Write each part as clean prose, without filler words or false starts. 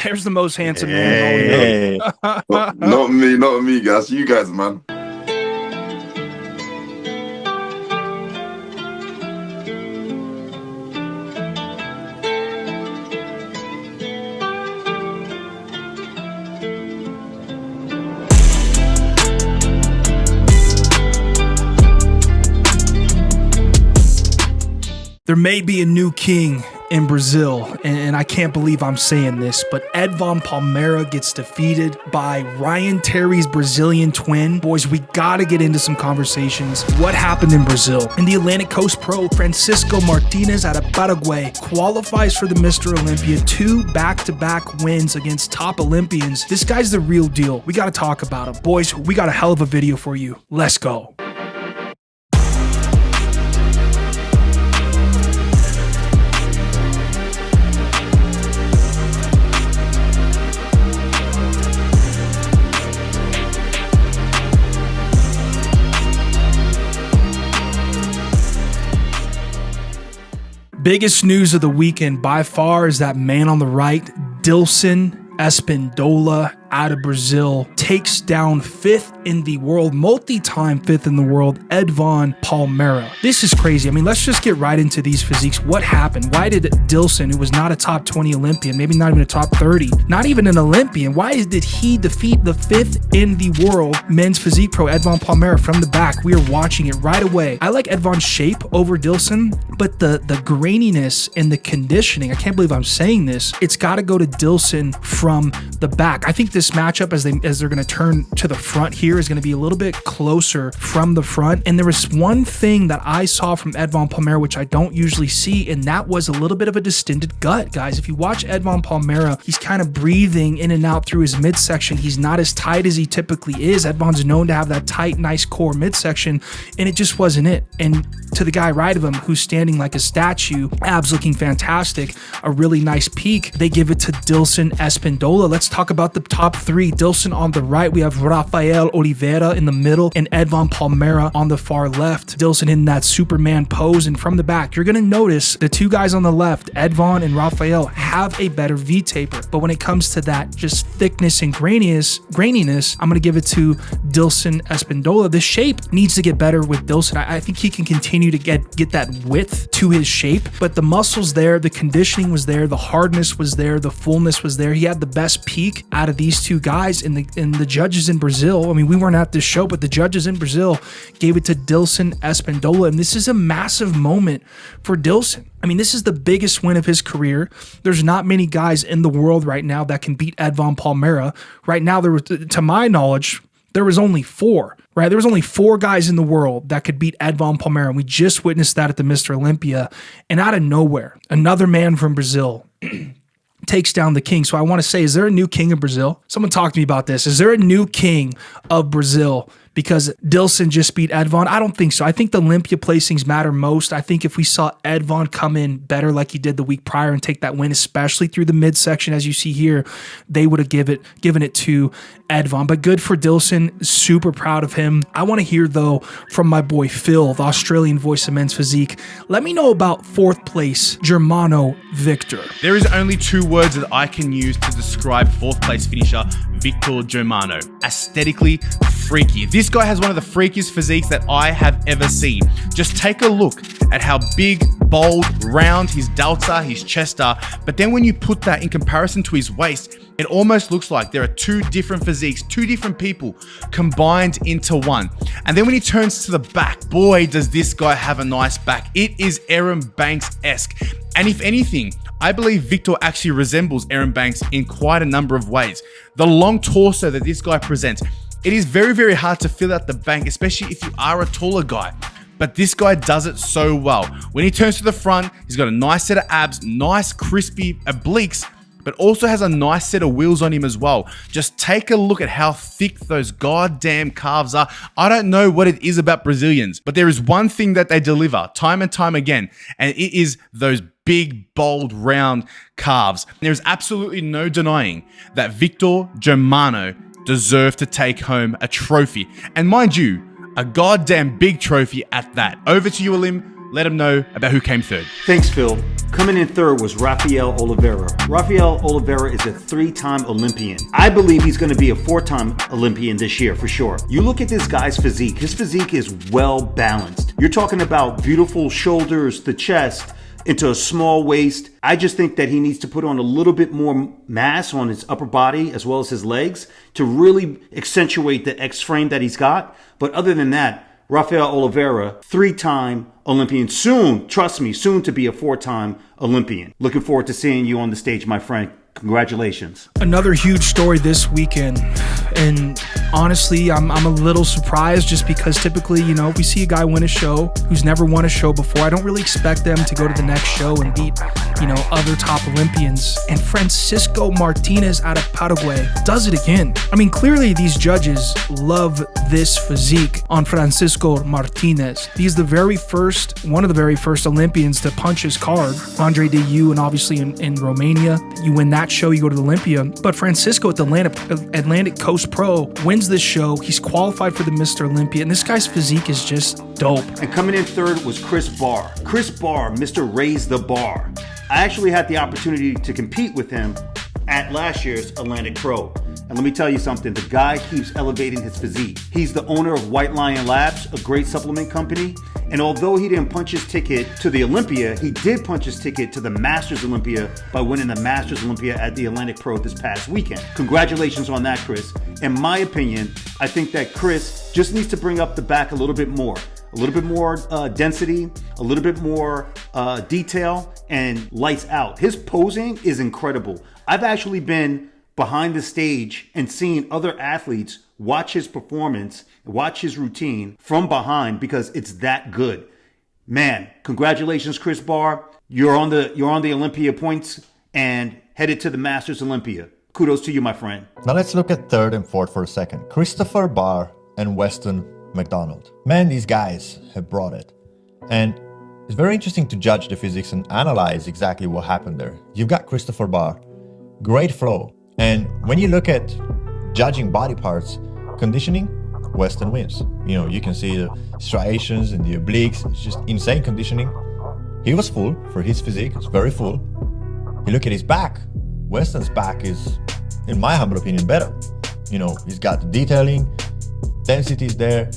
There's the most handsome man. Hey. Not me, guys. You guys, man. There may be a new king in Brazil, and I can't believe I'm saying this, but Edvan Palmeira gets defeated by Ryan Terry's Brazilian twin. Boys, we gotta get into some conversations. What happened in Brazil? In the Atlantic Coast Pro, Francisco Martinez out of Paraguay qualifies for the Mr. Olympia, 2 back-to-back wins against top Olympians. This guy's the real deal. We gotta talk about him. Boys, we got a hell of a video for you. Let's go. Biggest news of the weekend by far is that man on the right, Dilson Espindola out of Brazil, takes down 5th in the world, multi-time 5th in the world, Edvan Palmeira. This is crazy. I mean, let's just get right into these physiques. What happened? Why did Dilson, who was not a top 20 Olympian, maybe not even a top 30, not even an Olympian, why did he defeat the 5th in the world men's physique pro, Edvan Palmeira, from the back? We are watching it right away. I like Edvan's shape over Dilson, but the graininess and the conditioning, I can't believe I'm saying this, it's got to go to Dilson from the back. I think this matchup, as they're going to turn to the front here, is going to be a little bit closer from the front. And there was one thing that I saw from Edvan Palmeira, which I don't usually see, and that was a little bit of a distended gut, guys. If you watch Edvan Palmeira, he's kind of breathing in and out through his midsection. He's not as tight as he typically is. Edvan's known to have that tight, nice core midsection, and it just wasn't it. And to the guy right of him, who's standing like a statue, abs looking fantastic, a really nice peak, they give it to Dilson Espindola. Let's talk about the top 3. Dilson on the right, we have Raphael Oliveira in the middle, and Edvan Palmeira on the far left. Dilson in that Superman pose, and from the back, you're gonna notice the 2 guys on the left, Edvan and Raphael, have a better V-taper. But when it comes to that just thickness and graininess, I'm gonna give it to Dilson Espindola. The shape needs to get better with Dilson. I think he can continue to get that width to his shape, but the muscles there, the conditioning was there, the hardness was there, the fullness was there. He had the best peak out of these 2 guys, and the judges in Brazil, I mean, we weren't at this show, but the judges in Brazil gave it to Dilson Espindola, and this is a massive moment for Dilson. I mean, this is the biggest win of his career. There's not many guys in the world right now that can beat Edvan Palmeira. Right now, there was, to my knowledge, there was only 4, right? There was only 4 guys in the world that could beat Edvan Palmeira, and we just witnessed that at the Mr. Olympia. And out of nowhere, another man from Brazil takes down the king. So I want to say, is there a new king of Brazil? Someone talk to me about this. Is there a new king of Brazil because Dilson just beat Edvan? I don't think so. I think the Olympia placings matter most. I think if we saw Edvan come in better like he did the week prior and take that win, especially through the midsection, as you see here, they would have given it to Edvan. But good for Dilson. Super proud of him. I want to hear, though, from my boy Phil, the Australian voice of men's physique. Let me know about 4th place, Germano Victor. There is only 2 words that I can use to describe 4th place finisher Victor Germano. Aesthetically freaky. This guy has one of the freakiest physiques that I have ever seen. Just take a look at how big, bold, round his delts are, his chest are, but then when you put that in comparison to his waist, it almost looks like there are 2 different physiques, 2 different people combined into one. And then when he turns to the back, boy, does this guy have a nice back. It is Aaron Banks-esque. And if anything, I believe Victor actually resembles Aaron Banks in quite a number of ways. The long torso that this guy presents, it is very, very hard to fill out the bank, especially if you are a taller guy. But this guy does it so well. When he turns to the front, he's got a nice set of abs, nice crispy obliques, but also has a nice set of wheels on him as well. Just take a look at how thick those goddamn calves are. I don't know what it is about Brazilians, but there is one thing that they deliver time and time again, and it is those big, bold, round calves. There's absolutely no denying that Victor Germano deserved to take home a trophy. And mind you, a goddamn big trophy at that. Over to you, Olim. let them know about who came third. Thanks, Phil. Coming in third was Raphael Oliveira. Raphael Oliveira is a 3-time Olympian. I believe he's going to be a 4-time Olympian this year for sure. You look at this guy's physique. His physique is well balanced. You're talking about beautiful shoulders, the chest, into a small waist. I just think that he needs to put on a little bit more mass on his upper body as well as his legs to really accentuate the X frame that he's got. But other than that, Raphael Oliveira, 3-time Olympian, soon, trust me, soon to be a 4-time Olympian. Looking forward to seeing you on the stage, my friend. Congratulations. Another huge story this weekend. And honestly, I'm a little surprised just because typically, if we see a guy win a show who's never won a show before, I don't really expect them to go to the next show and beat, other top Olympians. And Francisco Martinez out of Paraguay does it again. I mean, clearly these judges love this physique on Francisco Martinez. He's one of the very first Olympians to punch his card. Andre Diu, and obviously in Romania, you win that show, you go to the Olympia. But Francisco at the Atlantic Coast Pro wins this show. He's qualified for the Mr. Olympia, and this guy's physique is just dope. And coming in third was Chris Barr. Chris Barr, Mr. Raise the Bar. I actually had the opportunity to compete with him at last year's Atlantic Pro. And let me tell you something, the guy keeps elevating his physique. He's the owner of White Lion Labs, a great supplement company. And although he didn't punch his ticket to the Olympia, he did punch his ticket to the Masters Olympia by winning the Masters Olympia at the Atlantic Pro this past weekend. Congratulations on that, Chris. In my opinion, I think that Chris just needs to bring up the back a little bit more density, a little bit more detail, and lights out. His posing is incredible. I've actually been behind the stage and seen other athletes watch his performance, watch his routine from behind because it's that good. Man, congratulations, Chris Barr. You're on the Olympia points and headed to the Masters Olympia. Kudos to you, my friend. Now let's look at third and fourth for a second. Christopher Barr and Weston McDonald. Man, these guys have brought it. And it's very interesting to judge the physics and analyze exactly what happened there. You've got Christopher Barr, great flow. And when you look at judging body parts, conditioning, Weston wins. You can see the striations and the obliques. It's just insane conditioning. He was full for his physique. It's very full. You look at his back. Weston's back is, in my humble opinion, better. He's got the detailing, density is there.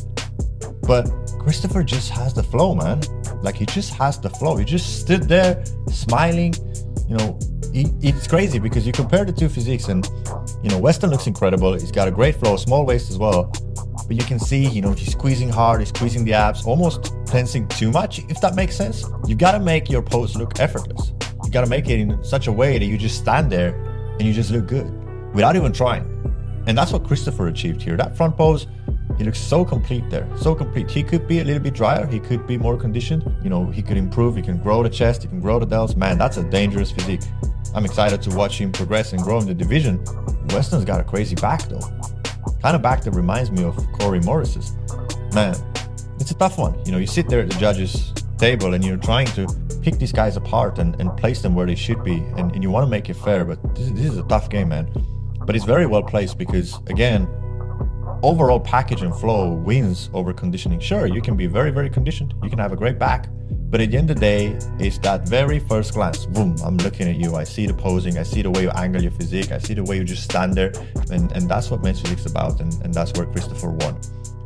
But Christopher just has the flow, man. Like, he just has the flow. He just stood there smiling. It's crazy because you compare the two physiques and, Weston looks incredible. He's got a great flow, small waist as well. But you can see, he's squeezing hard, he's squeezing the abs, almost tensing too much, if that makes sense. You got to make your pose look effortless. You got to make it in such a way that you just stand there and you just look good without even trying. And that's what Christopher achieved here. That front pose, he looks so complete there, so complete. He could be a little bit drier, he could be more conditioned. He could improve, he can grow the chest, he can grow the delts. Man, that's a dangerous physique. I'm excited to watch him progress and grow in the division. Weston's got a crazy back though. Kind of back that reminds me of Corey Morris's. Man, it's a tough one. You sit there at the judges' table and you're trying to pick these guys apart and place them where they should be. And you want to make it fair, but this is a tough game, man. But it's very well placed because, again, overall package and flow wins over conditioning. Sure, you can be very, very conditioned. You can have a great back. But at the end of the day, it's that very first glance. Boom, I'm looking at you. I see the posing. I see the way you angle your physique. I see the way you just stand there. And that's what men's physique's about. And that's where Christopher won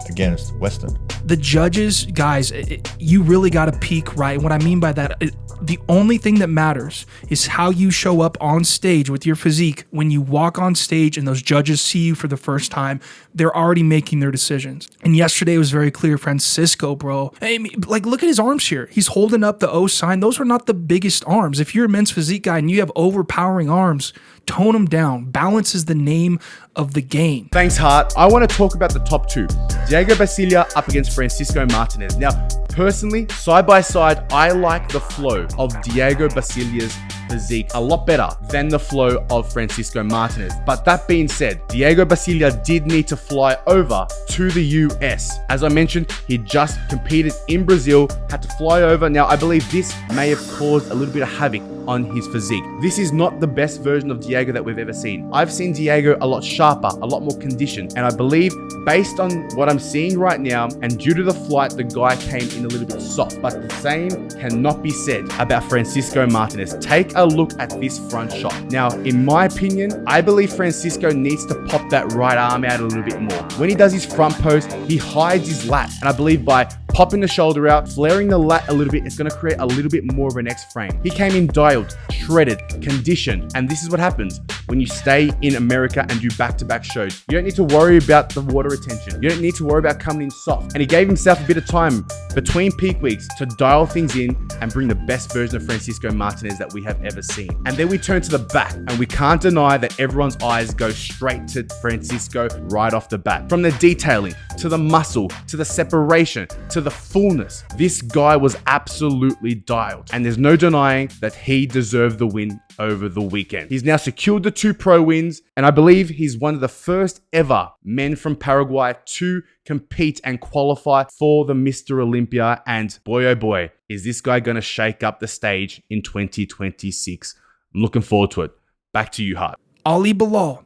against Weston. The judges, guys, you really got to peak right. And what I mean by that, the only thing that matters is how you show up on stage with your physique. When you walk on stage and those judges see you for the first time, they're already making their decisions. And yesterday was very clear. Francisco, bro, look at his arms here. He's holding up the O sign. Those are not the biggest arms. If you're a men's physique guy and you have overpowering arms, tone them down. Balance is the name of the game. Thanks, Hart. I want to talk about the top two. Diego Basilia up against Francisco Martinez. Now, personally, side by side, I like the flow of Diego Basilia's physique a lot better than the flow of Francisco Martinez. But that being said, Diego Basilia did need to fly over to the US. As I mentioned, he just competed in Brazil, had to fly over. Now, I believe this may have caused a little bit of havoc on his physique. This is not the best version of Diego that we've ever seen. I've seen Diego a lot sharper, a lot more conditioned, and I believe based on what I'm seeing right now and due to the flight, the guy came in a little bit soft, but the same cannot be said about Francisco Martinez. Take a look at this front shot. Now, in my opinion, I believe Francisco needs to pop that right arm out a little bit more. When he does his front post, he hides his lat, and I believe by popping the shoulder out, flaring the lat a little bit, it's going to create a little bit more of an X frame. He came in dialed, shredded, conditioned, and this is what happens when you stay in America and do back-to-back shows. You don't need to worry about the water retention. You don't need to worry about coming in soft. And he gave himself a bit of time between peak weeks to dial things in and bring the best version of Francisco Martinez that we have ever seen. And then we turn to the back, and we can't deny that everyone's eyes go straight to Francisco right off the bat. From the detailing, to the muscle, to the separation, to the fullness, this guy was absolutely dialed. And there's no denying that he deserved the win over the weekend. He's now secured the 2 pro wins, and I believe he's one of the first ever men from Paraguay to compete and qualify for the Mr. Olympia. And boy, oh boy, is this guy going to shake up the stage in 2026. I'm looking forward to it. Back to you, Hart. Ali Bilal,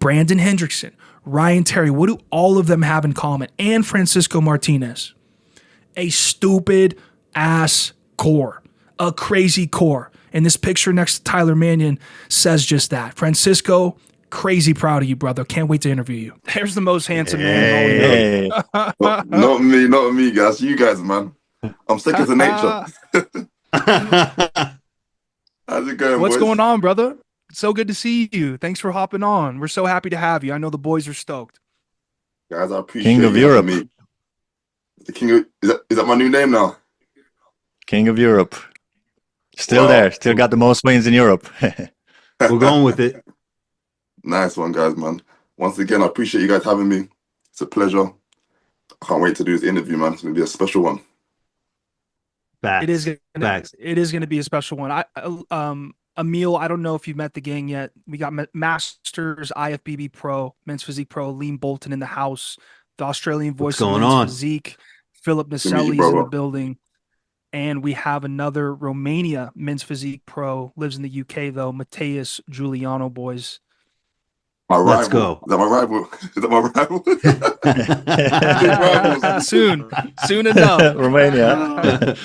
Brandon Hendrickson, Ryan Terry, what do all of them have in common? And Francisco Martinez. A stupid ass core. A crazy core. And this picture next to Tyler Mannion says just that. Francisco, crazy proud of you, brother. Can't wait to interview you. There's the most handsome man. Not me, guys. You guys, man. I'm second to nature. How's it going, What's boys? going on, brother? It's so good to see you. Thanks for hopping on. We're so happy to have you. I know the boys are stoked. Guys, I appreciate King of you Europe. having me. The king of is that my new name now? King of Europe. Still Wow. there. Still got the most wins in Europe. We're going with it. Nice one, guys, man. Once again, I appreciate you guys having me. It's a pleasure. I can't wait to do this interview, man. It's gonna be a special one. Facts. It is gonna, Facts. it is going to be a special one. Emil, I don't know if you've met the gang yet. We got Masters, IFBB Pro, Men's Physique Pro, Liam Bolton in the house, the Australian voice What's going of Men's on? Physique, Philip to meet you, Naselli's in brother. the building. And we have another Romania Men's Physique Pro, lives in the UK though, Mateus Giuliano, boys. My rival. Let's go. Is that my rival? Is that my rival? Soon enough. Romania.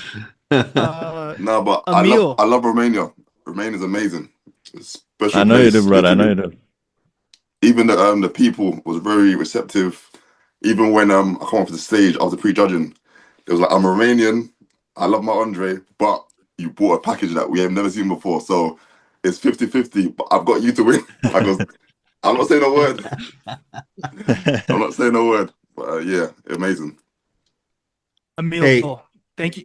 No, but Emil. I love Romania. Romania's amazing. It's a special I know you place. do, brother. I know you do. Even the people was very receptive. Even when I come off the stage after pre-judging, it was like, I'm Romanian, I love my Andre, but you bought a package that we have never seen before, so it's 50-50, but I've got you to win. I goes, I'm not saying a word. I'm not saying a word. But yeah, amazing. Emil, Hey. thank you.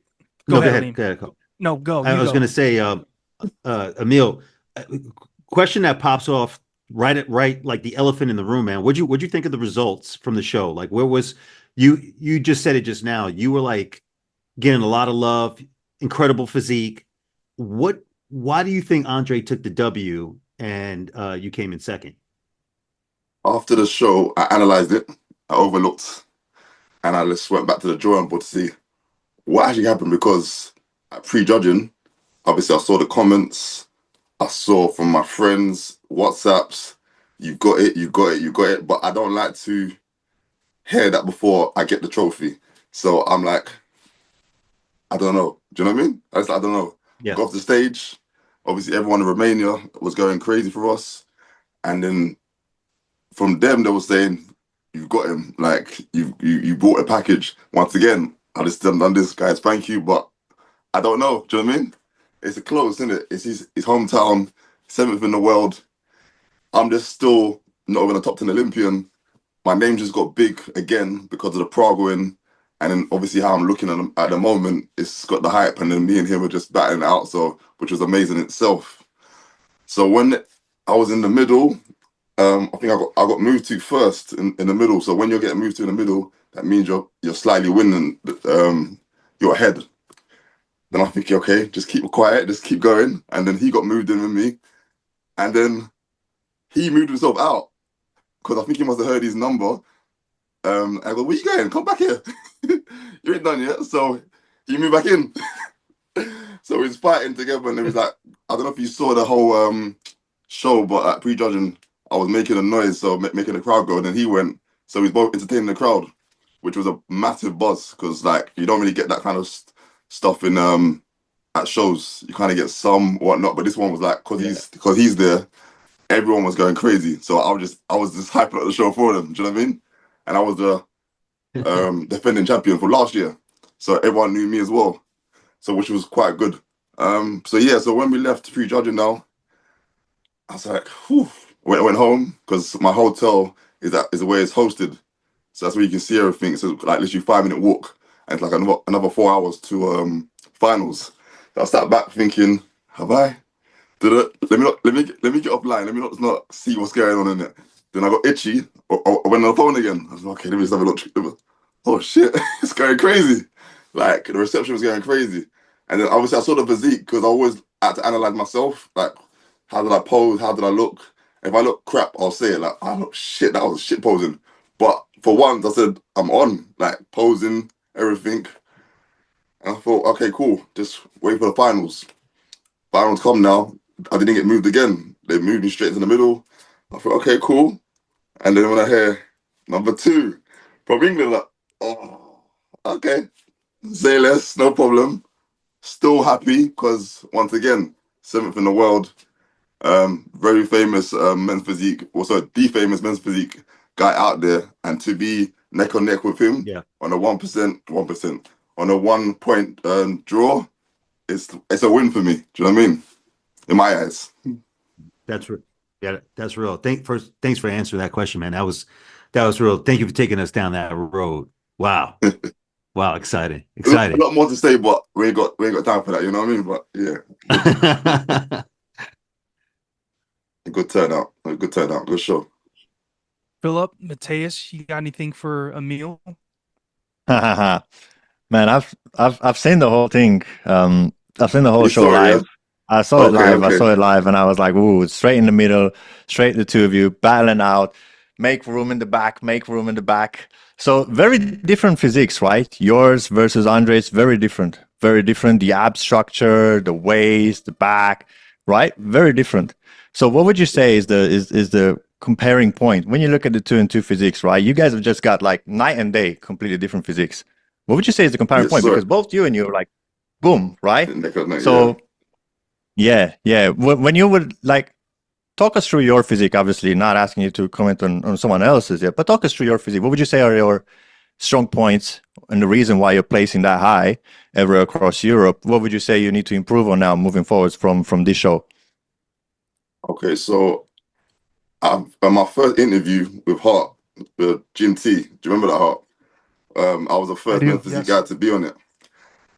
Go ahead, ahead. Liam. Go ahead. No, go. I was going to say, Emil, question that pops off right like the elephant in the room, man. What'd you think of the results from the show? Like, where was you? You just said it just now. You were like getting a lot of love, incredible physique. Why do you think Andre took the W and you came in second? After the show, I analyzed it, I overlooked, and I just went back to the drawing board to see what actually happened, because at pre-judging, obviously I saw the comments, I saw from my friends, WhatsApps, you got it, but I don't like to hear that before I get the trophy. So I'm like, I don't know. Do you know what I mean? I don't know. Yeah. Got off the stage, obviously everyone in Romania was going crazy for us. And then from them, they were saying, you've got him. Like, you bought a package. Once again, I just done this, guys. Thank you. But I don't know. Do you know what I mean? It's a close, isn't it? It's his hometown, 7th in the world. I'm just still not even a top 10 Olympian. My name just got big again because of the Prague win. And then obviously how I'm looking at the moment, it's got the hype. And then me and him were just battling it out, so which was amazing in itself. So when I was in the middle, I think I got moved to first in the middle. So when you're getting moved to in the middle, that means you're slightly winning your head. Then I'm thinking, okay, just keep quiet, just keep going. And then he got moved in with me. And then he moved himself out because I think he must have heard his number. I go, where you going? Come back here. You ain't done yet. So he moved back in. So we was fighting together, and it was like, I don't know if you saw the whole show, but at pre-judging, I was making a noise, so making the crowd go, and then he went. So we was both entertaining the crowd, which was a massive buzz because like you don't really get that kind of stuff in at shows. You kind of get some whatnot, but this one was like because he's there, everyone was going crazy. So I was just hyping up the show for them. Do you know what I mean? And I was the defending champion for last year, so everyone knew me as well. So which was quite good. So yeah, so when we left pre-judging now, I was like, whew. Went home because my hotel is where it's hosted. So that's where you can see everything. So like literally 5-minute walk. And it's like another 4 hours to finals. So I sat back thinking, have I? Let me get offline. Let me not see what's going on in it. Then I got itchy. I went on the phone again. I was like, okay, let me just have a look. Oh shit, it's going crazy. Like the reception was going crazy. And then obviously I saw the physique because I always had to analyze myself. Like, how did I pose? How did I look? If I look crap, I'll say it. Like, I look shit. That was shit posing. But for once, I said I'm on. Like posing, everything. And I thought, okay, cool. Just wait for the finals. Finals come now. I didn't get moved again. They moved me straight into the middle. I thought, okay, cool. And then when I hear number 2 from England, like, oh, okay. Say less, no problem. Still happy because once again, 7th in the world. Very famous men's physique, also the famous men's physique guy out there, and to be neck and neck with him on a 1% on a 1 point draw, it's a win for me. Do you know what I mean? In my eyes. That's real. Yeah, that's real. Thanks for answering that question, man. That was real. Thank you for taking us down that road. Wow. Wow, exciting. A lot more to say, but we ain't got time for that, you know what I mean? But yeah. A good turnout. Good show. Philip, Mateus, you got anything for Emil? Man, I've seen the whole thing. I've seen the whole show live. Yeah? I saw it live. I saw it live, and I was like, "Ooh, straight in the middle, straight the two of you battling out, make room in the back, make room in the back." So very different physiques, right? Yours versus Andre's, very different, very different. The ab structure, the waist, the back, right? Very different. So what would you say is the comparing point when you look at the 2-and-2 physiques, right? You guys have just got like night and day, completely different physiques. What would you say is the comparing point? Because both you and you are like, boom, right? So. Yeah. When you would like talk us through your physique, obviously not asking you to comment on someone else's yet, but talk us through your physique. What would you say are your strong points and the reason why you're placing that high ever across Europe? What would you say you need to improve on now moving forwards from this show? Okay, so my first interview with Hart, the Gym T, do you remember that, Hart? I was the first men's physique guy to be on it.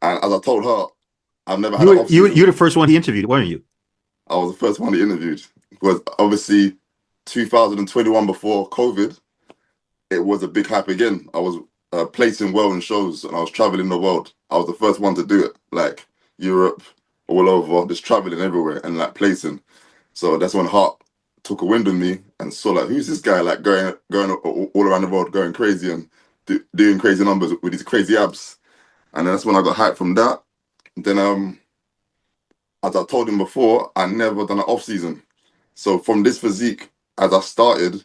And as I told Hart, I've never had an off-season. You were the first one he interviewed, weren't you? I was the first one he interviewed. Because obviously 2021 before COVID, it was a big hype again. I was placing well in shows and I was traveling the world. I was the first one to do it, like Europe, all over, just traveling everywhere and like placing. So that's when Hart took a wind of me and saw like, who's this guy like going all around the world, going crazy and doing crazy numbers with these crazy abs. And that's when I got hyped from that. Then as I told him before, I never done an off season. So from this physique, as I started,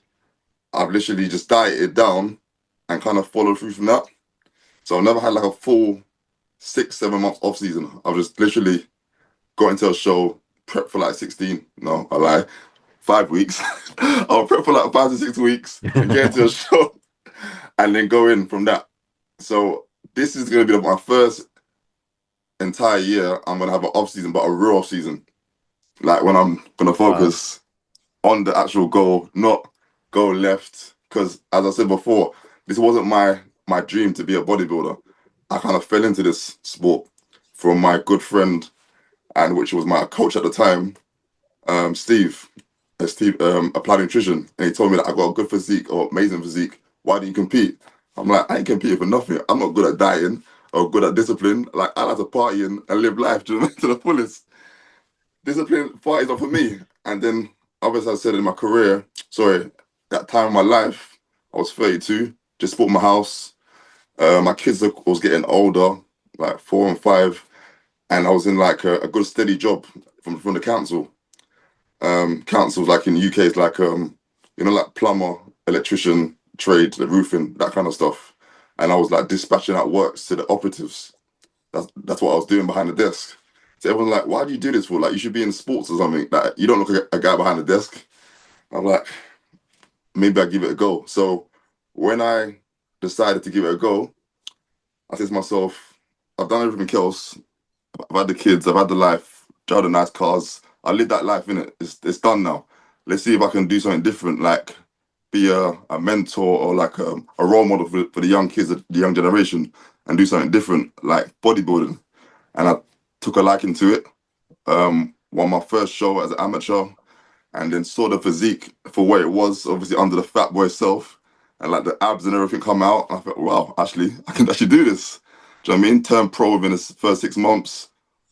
I've literally just dieted down and kind of followed through from that. So I've never had like a full 6-7 months off season. I've just literally got into a show, prep for like 16. No, I lie. 5 weeks. I'll prep for like 5 to 6 weeks and get into a show and then go in from that. So this is going to be my first entire year I'm going to have an off season, but a real off season. Like when I'm going to focus on the actual goal, not go left. Because as I said before, this wasn't my dream to be a bodybuilder. I kind of fell into this sport from my good friend, and which was my coach at the time, Steve, Applied Nutrition. And he told me that I got a good physique or amazing physique. Why do you compete? I'm like, I ain't competing for nothing. I'm not good at dieting. or good at discipline. Like I like to party and live life to the fullest. Discipline parties are for me. And then, obviously, I said in my career, that time of my life, I was 32, just bought my house. My kids was getting older, like 4 and 5, and I was in like a good steady job from the council. Councils like in the UK is like like plumber, electrician, trade, the roofing, that kind of stuff. And I was like dispatching out works to the operatives. That's what I was doing behind the desk. So everyone's like, why do you do this for? Like, you should be in sports or something. Like, you don't look like a guy behind the desk. I'm like, maybe I'll give it a go. So when I decided to give it a go, I said to myself, I've done everything else. I've had the kids, I've had the life, drive the nice cars. I lived that life, innit? It's done now. Let's see if I can do something different, like be a mentor or like a role model for the young kids, the young generation, and do something different, like bodybuilding. And I took a liking to it. Won my first show as an amateur, and then saw the physique for what it was, obviously under the fat boy self, and like the abs and everything come out. And I thought, wow, actually, I can actually do this. Do you know what I mean? Turned pro within the first 6 months.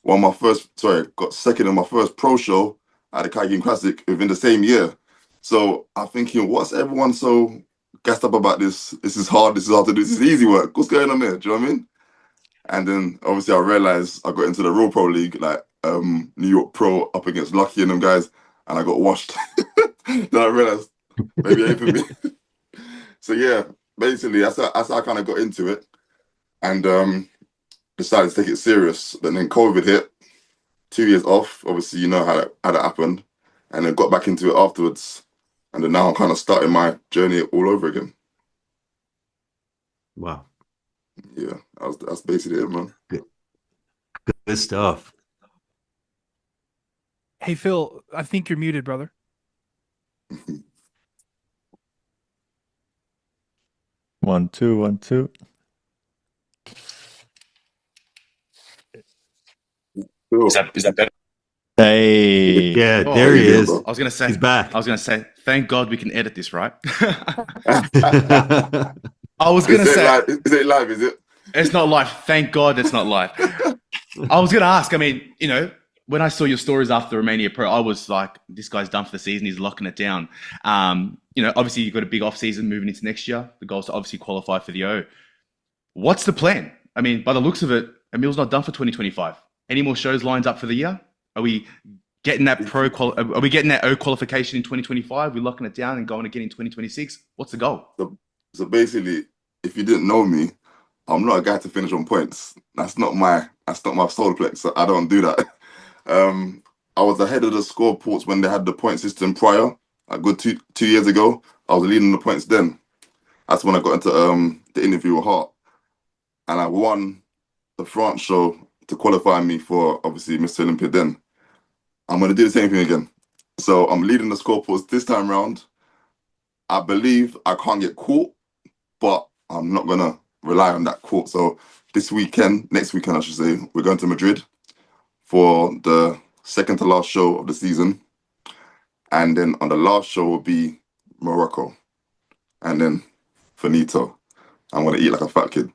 Got second in my first pro show at the Kaigin Classic within the same year. So I'm thinking, what's everyone so gassed up about this? This is hard to do. This is easy work. What's going on there? Do you know what I mean? And then obviously I realized I got into the Raw Pro League, like New York Pro up against Lucky and them guys, and I got washed. Then I realized maybe it ain't for me. So yeah, basically that's how I kind of got into it, and decided to take it serious. But then COVID hit, 2 years off. Obviously, you know how that happened, and then got back into it afterwards. And then now I'm kind of starting my journey all over again. Wow. Yeah, that's basically it, man. Good stuff. Hey, Phil, I think you're muted, brother. One, two, 1, 2. Cool. Is that better? Hey. Yeah, Oh, there he yeah, is. bro. I was gonna say, He's back. I was gonna say, thank God we can edit this, right? That's I was gonna say, Is it live? Is it? it's not live. Thank God it's not live. I was gonna ask. I mean, when I saw your stories after the Romania Pro, I was like, this guy's done for the season. He's locking it down. Obviously you've got a big off season moving into next year. The goal is to obviously qualify for the O. What's the plan? I mean, by the looks of it, Emil's not done for 2025. Any more shows lined up for the year? Are we getting that Are we getting that O qualification in 2025? We're locking it down and going again in 2026. What's the goal? So basically, if you didn't know me, I'm not a guy to finish on points. That's not my solar plex. So I don't do that. I was ahead of the score ports when they had the point system prior, a good two years ago. I was leading the points then. That's when I got into the interview with Hart, and I won the France show to qualify me for obviously Mr. Olympia. Then I'm gonna do the same thing again. So I'm leading the score ports this time round. I believe I can't get caught, but I'm not gonna rely on that quote. So next weekend, I should say, we're going to Madrid for the second to last show of the season. And then on the last show will be Morocco. And then finito. I'm gonna eat like a fat kid.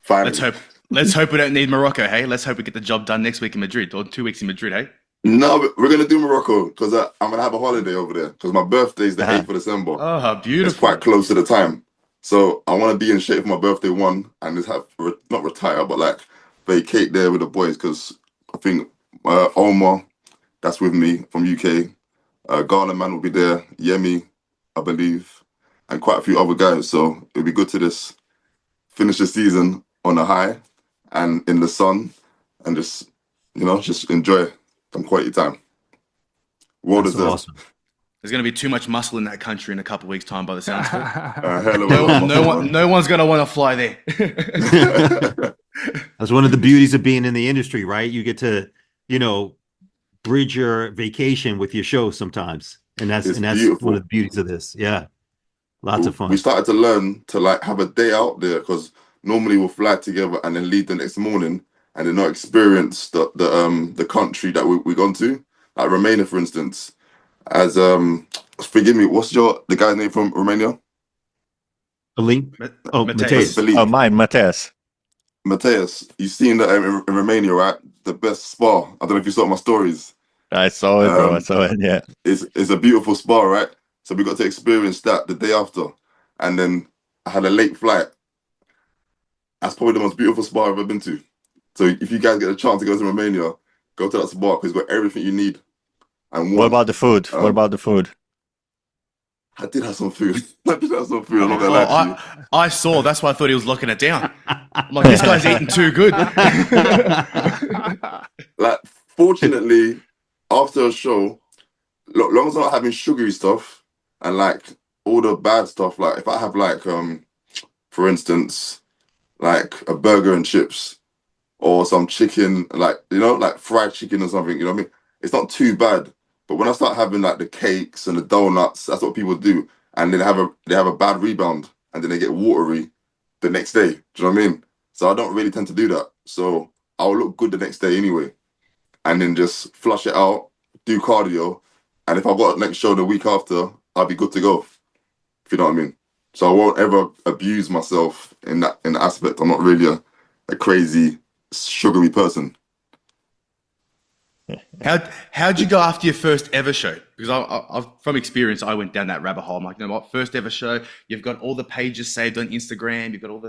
Finally. Let's hope we don't need Morocco, hey? Let's hope we get the job done next week in Madrid, or 2 weeks in Madrid, hey? No, we're gonna do Morocco because I'm gonna have a holiday over there because my birthday is the 8th of December. Oh, how beautiful! It's quite close to the time, so I want to be in shape for my birthday and just have not retire, but like vacate there with the boys because I think Omar, that's with me from UK, Ghana man will be there, Yemi, I believe, and quite a few other guys. So it'll be good to just finish the season on a high and in the sun, and just enjoy some quality time. Well deserved. awesome. There's going to be too much muscle in that country in a couple of weeks' time, by the sounds of it. No No one's going to want to fly there. That's one of the beauties of being in the industry, right? You get to, bridge your vacation with your show sometimes, and that's beautiful. one of the beauties of this. Yeah, lots of fun. We started to learn to like have a day out there because normally we'll fly together and then leave the next morning, and then not experience the country that we've gone to, like Romania, for instance. As forgive me, what's the guy's name from Romania? Link. Oh, Mateus. Mateus. Oh, mine, Mateus. Mateus, you seen that in Romania, right? The best spa. I don't know if you saw my stories. I saw it, bro. I saw it. Yeah. It's a beautiful spa, right? So we got to experience that the day after, and then I had a late flight. That's probably the most beautiful spa I've ever been to. So if you guys get a chance to go to Romania, go to that spa because it's got everything you need and What want. about the food? What about the food? I did have some food. I'm not gonna lie to you. I saw. That's why I thought he was locking it down. I'm like, this guy's eating too good. Like, fortunately, after a show, long as I'm not having sugary stuff and like all the bad stuff, like if I have like for instance, like a burger and chips or some chicken, like like fried chicken or something, you know what I mean? It's not too bad. But when I start having like the cakes and the donuts, that's what people do, and then they have a bad rebound, and then they get watery the next day. Do you know what I mean? So I don't really tend to do that. So I'll look good the next day anyway, and then just flush it out, do cardio, and if I've got a next show the week after, I'll be good to go. If you know what I mean. So I won't ever abuse myself in that aspect. I'm not really a crazy sugary person. How'd you go after your first ever show? Because I've from experience, I went down that rabbit hole. I'm like, you know what? First ever show. You've got all the pages saved on Instagram. You've got all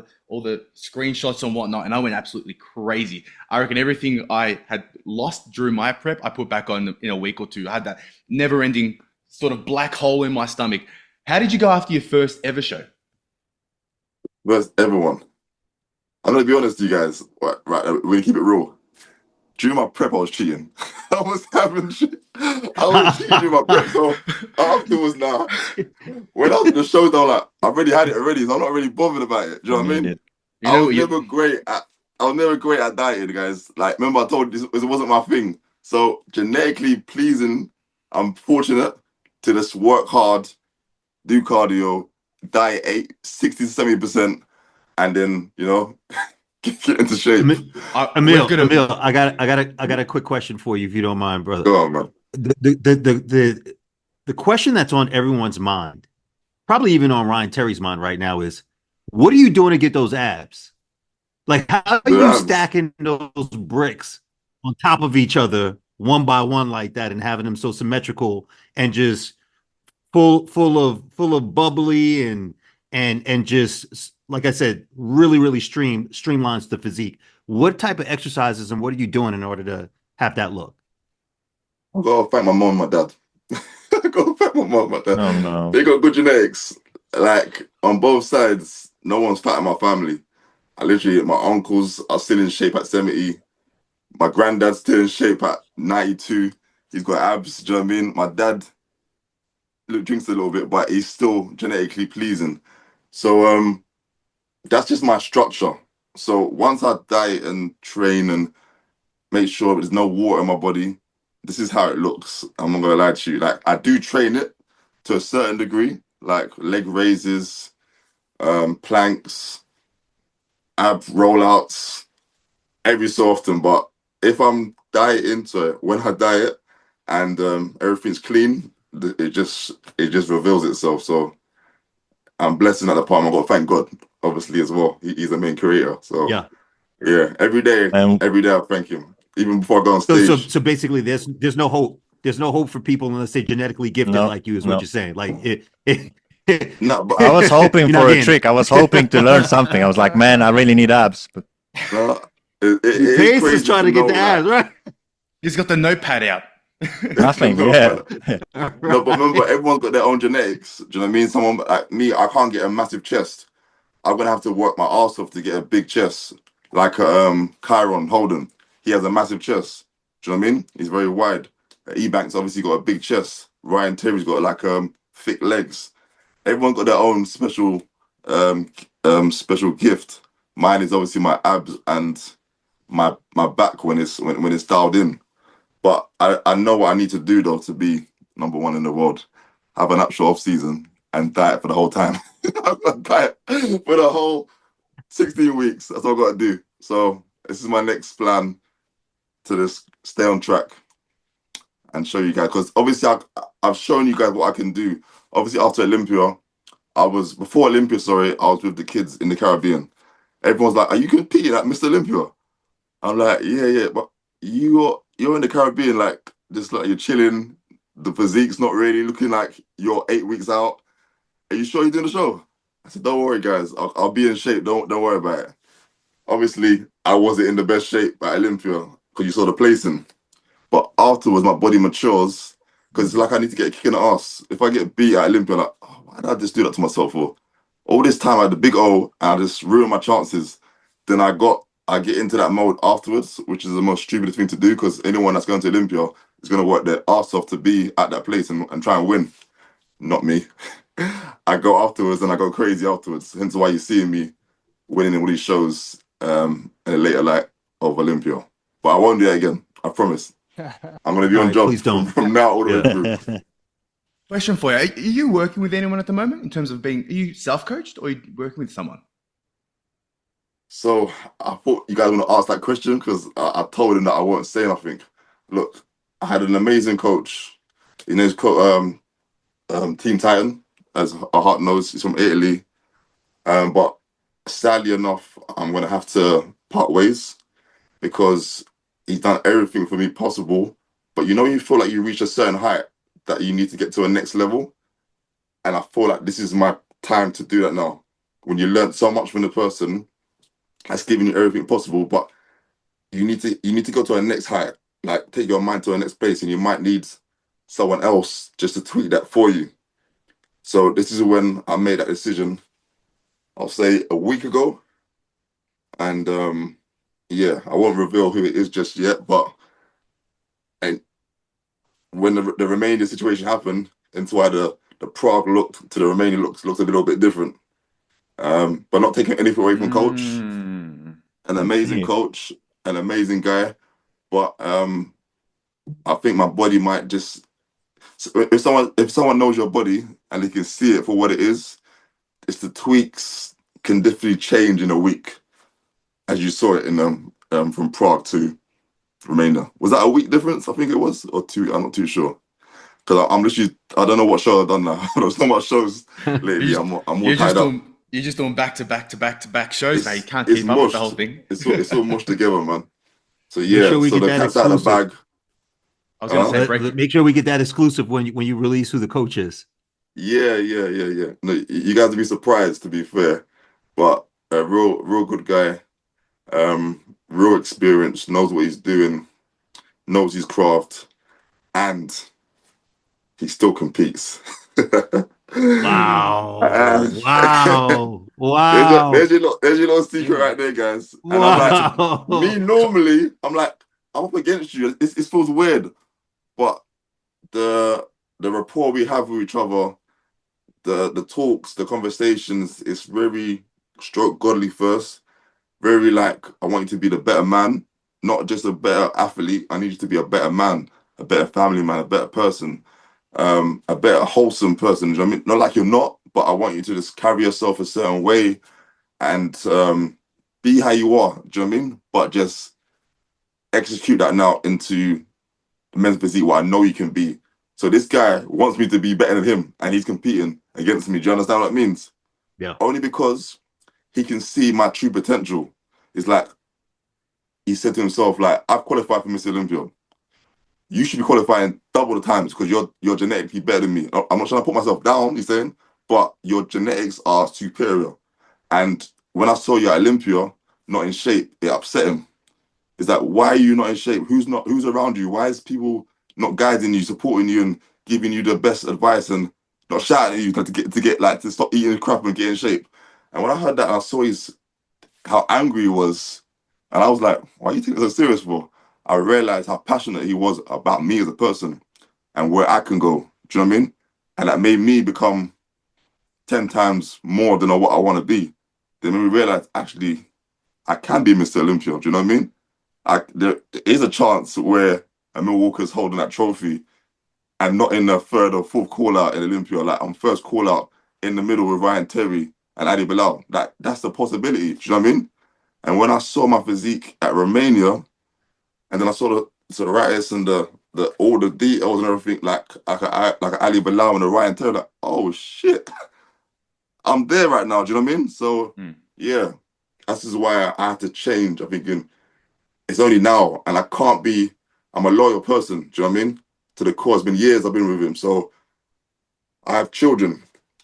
the screenshots and whatnot. And I went absolutely crazy. I reckon everything I had lost during my prep, I put back on in a week or two. I had that never-ending sort of black hole in my stomach. How did you go after your first ever show? Where's everyone? I'm gonna be honest with you guys. Right, we're gonna keep it real. During my prep, I was cheating. I was cheating during my prep. So afterwards, now, when I was in the showdown, like I've already had it already, so I'm not really bothered about it. Do you know what I mean? I was never great at dieting, guys. Like, remember I told you this wasn't my thing. So genetically pleasing, I'm fortunate to just work hard, do cardio, diet 60 to 70%, and then get into shape. Emil, I got a quick question for you, if you don't mind, brother. Go on, man. The question that's on everyone's mind, probably even on Ryan Terry's mind right now, is what are you doing to get those abs? Like, how are you stacking those bricks on top of each other one by one like that and having them so symmetrical and just full of bubbly and just, like I said, really streamlines the physique. What type of exercises and what are you doing in order to have that look? I've got to thank my mom and my dad. I've got to thank my mom and my dad. Oh, no. They got good genetics. Like, on both sides, no one's fat in my family. My uncles are still in shape at 70. My granddad's still in shape at 92. He's got abs, do you know what I mean? My dad drinks a little bit, but he's still genetically pleasing. So that's just my structure. So once I diet and train and make sure there's no water in my body, this is how it looks. I'm not gonna lie to you. Like, I do train it to a certain degree, like leg raises, planks, ab rollouts, every so often. But if I'm dieting, so when I diet and everything's clean, it just reveals itself. So I'm blessed in that department. I've got to thank God, obviously, as well. He's the main creator. So yeah, every day I thank him. Even before I go on stage. So basically, there's no hope. There's no hope for people unless they're genetically gifted like you, is what you're saying. Like No, but I was hoping for a trick. I was hoping to learn something. I was like, man, I really need abs. But Pace is trying to get the abs, right? He's got the notepad out. Nothing, yeah. No, but remember, everyone's got their own genetics. Do you know what I mean? Someone like me, I can't get a massive chest. I'm gonna have to work my ass off to get a big chest. Like Kyron Holden, he has a massive chest. Do you know what I mean? He's very wide. Ebank's obviously got a big chest. Ryan Terry's got like thick legs. Everyone got their own special gift. Mine is obviously my abs and my back when it's dialed in. But I know what I need to do though to be number one in the world. Have an actual off season and diet for the whole time. Diet for the whole 16 weeks. That's all I've got to do. So this is my next plan to just stay on track and show you guys. Because obviously I've shown you guys what I can do. Obviously after Olympia, before Olympia, sorry, I was with the kids in the Caribbean. Everyone's like, "Are you competing at Mr. Olympia?" I'm like, "Yeah, but you're in the Caribbean, like just like you're chilling. The physique's not really looking like you're 8 weeks out. Are you sure you're doing the show?" I said, "Don't worry, guys. I'll be in shape. Don't worry about it." Obviously, I wasn't in the best shape at Olympia because you saw the placing. But afterwards, my body matures because it's like I need to get a kick in the ass. If I get beat at Olympia, like, oh, why did I just do that to myself for? All this time I had the big O and I just ruined my chances. Then I get into that mode afterwards, which is the most stupid thing to do because anyone that's going to Olympia is going to work their ass off to be at that place and try and win. Not me. I go afterwards and I go crazy afterwards. Hence why you're seeing me winning in all these shows in a later light of Olympia. But I won't do that again. I promise. I'm going to be on job please don't. from now all the way through. Question for you. Are you working with anyone at the moment in terms of are you self-coached or are you working with someone? So I thought you guys want to ask that question because I told him that I won't say nothing. Look, I had an amazing coach. His name's Team Titan, as our heart knows. He's from Italy. But sadly enough, I'm going to have to part ways because he's done everything for me possible. But you feel like you reach a certain height that you need to get to a next level. And I feel like this is my time to do that now. When you learn so much from the person that's giving you everything possible, but you need to go to a next height, like take your mind to a next place, and you might need someone else just to tweak that for you. So this is when I made that decision, I'll say a week ago. And yeah, I won't reveal who it is just yet, but and when the Romania situation happened, into why the Prague looked to the Romanian looks a little bit different. But not taking anything away from coach. An amazing coach, an amazing guy. But I think my body might just if someone knows your body and they can see it for what it is, it's the tweaks can definitely change in a week, as you saw it in from Prague to Romania. Was that a week difference? I think it was, or two. I'm not too sure because I'm literally I don't know what show I've done now. There's so much shows lately. I'm all tied up. You're just doing back to back shows now. You can't It's keep up with the whole thing. It's all mushed together, man. So yeah, sure we so get the that cat's out of the exclusive. bag. I was going to say, Make sure we get that exclusive when you release who the coach is. Yeah. No, you guys will be surprised, to be fair, but a real good guy, real experience, knows what he's doing, knows his craft, and he still competes. Wow. And Wow. there's your little secret right there, guys. And Wow. I'm like, me normally, I'm up against you. It feels weird, but the rapport we have with each other, the talks, the conversations, it's very stroke godly first. Very like, I want you to be the better man, not just a better athlete. I need you to be a better man, a better family man, a better person, a better wholesome person. Do you know what I mean? Not like you're not, but I want you to just carry yourself a certain way and be how you are. Do you know what I mean? But just execute that now into the men's physique, what I know you can be. So this guy wants me to be better than him, and he's competing against me. Do you understand what it means? Yeah. Only because he can see my true potential. It's like he said to himself, like, I've qualified for Mr. Olympia. You should be qualifying double the times because you're genetically better than me. I'm not trying to put myself down, he's saying, but your genetics are superior. And when I saw you at Olympia, not in shape, it upset him. It's like, why are you not in shape? Who's around you? Why is people not guiding you, supporting you, and giving you the best advice and not shouting at you to stop eating crap and get in shape? And when I heard that, I saw how angry he was, and I was like, why are you taking it so serious for? I realized how passionate he was about me as a person and where I can go. Do you know what I mean? And that made me become 10 times more than what I want to be. Then made me realize, actually, I can be Mr. Olympia. Do you know what I mean? There is a chance where Emil Walker's holding that trophy and not in the third or fourth call out in Olympia. Like, I'm first call out in the middle with Ryan Terry and Adi Bilal. That's the possibility. Do you know what I mean? And when I saw my physique at Romania, and then I saw the writers and all the details and everything, like Ali Bilal and the Ryan Terry, like, oh shit. I'm there right now. Do you know what I mean? So yeah, this is why I had to change. I'm thinking it's only now, and I can't be. I'm a loyal person. Do you know what I mean? To the cause. It's been years I've been with him. So I have children,